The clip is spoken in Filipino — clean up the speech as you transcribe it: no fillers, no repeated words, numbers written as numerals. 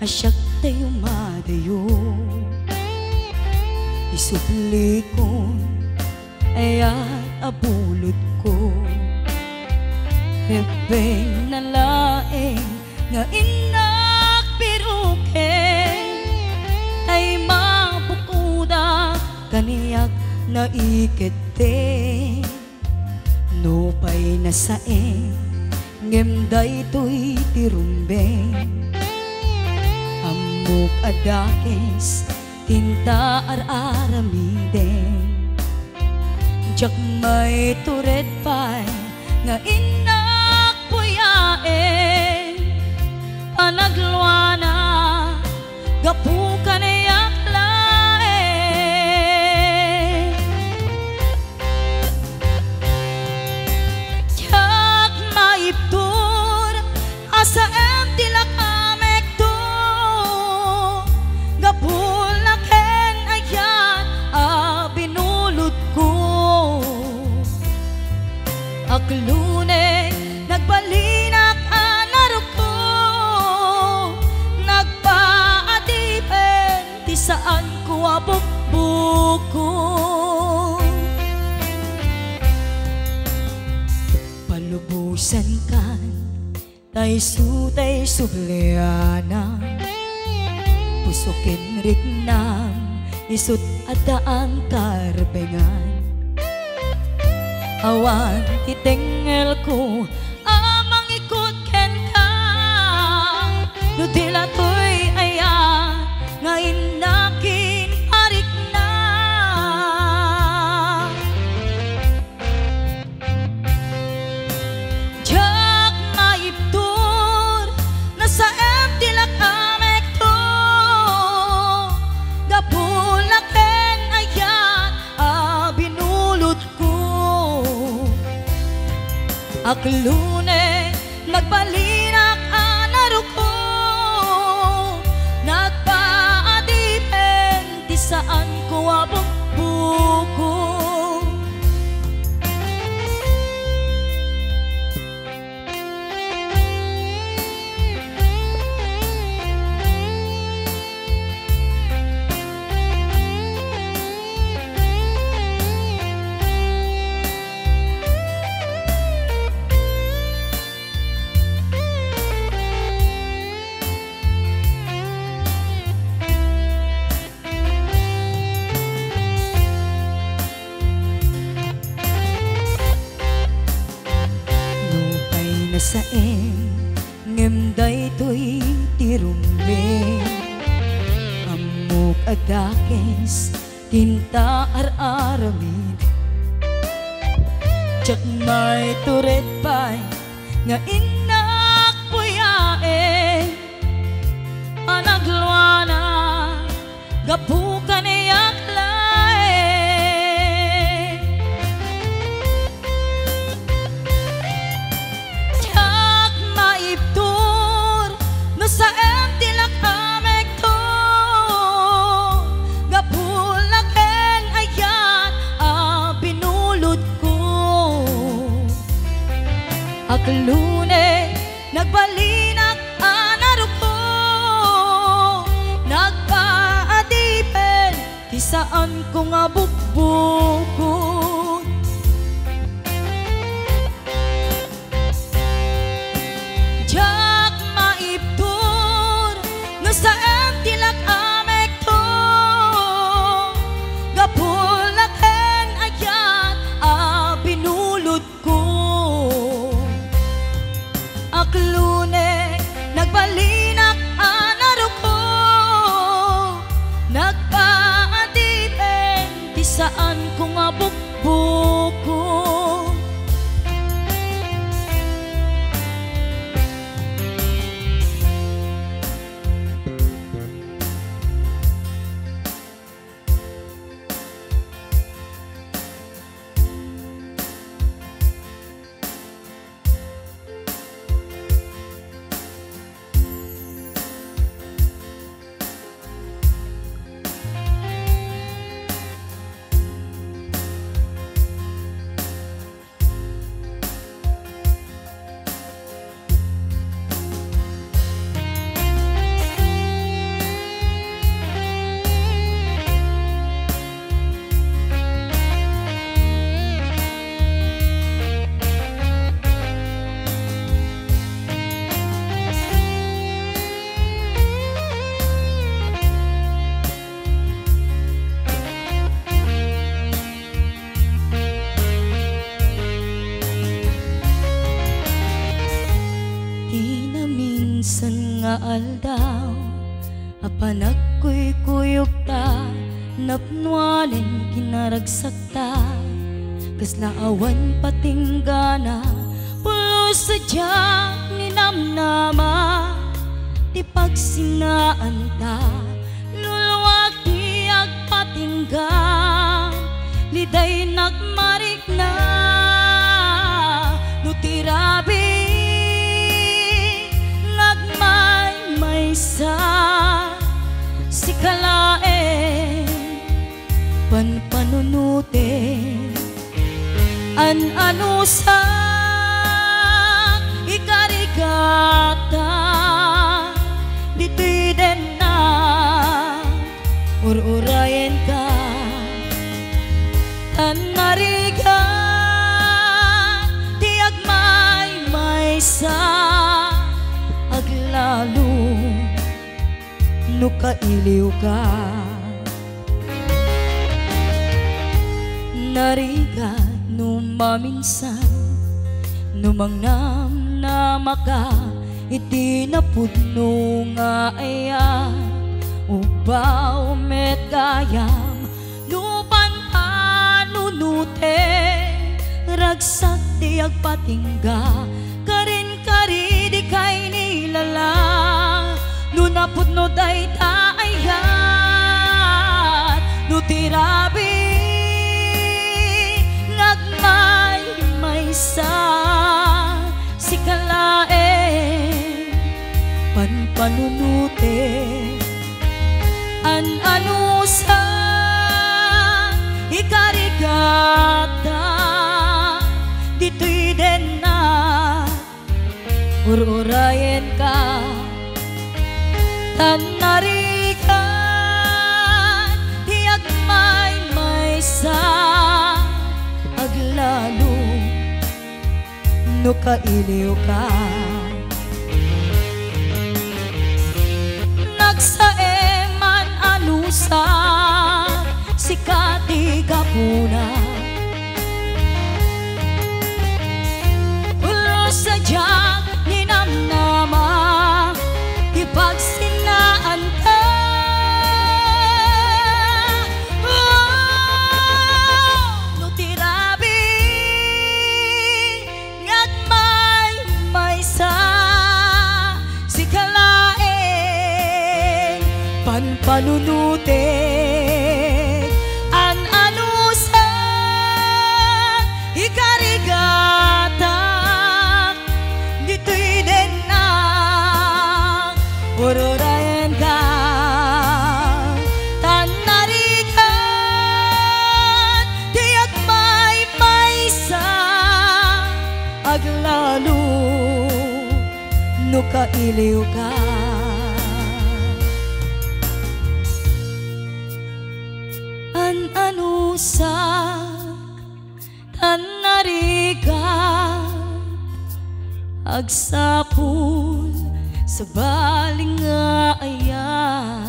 asyak tayo madayo isupli ko ayat abulod ko rebeng na laeng nga inak piruken ay mabukuda kaniyak na ikete no pay nasaeng ngemday to'y tirumbeng amok adakes tinta ar-aramiden jak may turet pay nga inak puyaen panagluana gapukan ayak laen jak maiptur asa em tilak amek to gapulaken ayan binulod ko aklune nagbalinak anarok ko nagpaadipen di saan ko abukbuko palubusan kan tay sutay subliana pusukin rignam isut adaan karbengan awan titengel ko amang ikut ken ka no dila to'y ayan nga inakin arik na jak maiptur nasa em tilak amek to gapulaken ayan binulod ko aklune nagbalinak anarok ko nagpaadipen di saan ko abukbuko saeng ngemday to'y tirumbeng amok adakes tinta ar-aramid jak may turet pay nga inak puyaen panagluana gapukan ayak laen jak maiptur no sa em tilak amek to gapulaken ayan binulod ko aklune nagbalinak anarok ko nagpaadipen di saan ko nga bukbukon jak maiptur no sa em tilak amek to gapulaken ayan binulod ko aklune nagbalinak anarok ko nagpaadipen di saan ko nga sa aldaw apan ako'y kuyog ta napnuanin kinaragsak ta kasla awan patinggana pulos sa diyang ninamnama di pagsinaan ta luluwag di agpatinggang liday nagmarik na nutirabi nagmay-maysa si kalae panpanunute ano sa ikarigata dito'y din na ururayan ka tanariga di agmay-maysa aglalo no kailiw ka nariga no maminsan no mangnam na maka iti napudno nga aya ubaw met gayam no panpanunute ragsak di agpatingga karin kari di kay nilala no napudno day taayat no tirabi nagmay-maysa si kalae panpanunute ano sa ikarigata dito'y din na ururayan ka tanarigan di agmay-maysa aglalo no kailiw ka nagsaeman anusa si katigapuna ulo sa diyang ninamnama ipagsinaan ka no tirabi ngagmay-maysa si kalae panpanunute ano sa ikarigata dito'y din na ururayan ka tanarigan di agmay-maysa aglalo no kailiw ka ano sa tanarigan agsapul sa baling nga ayan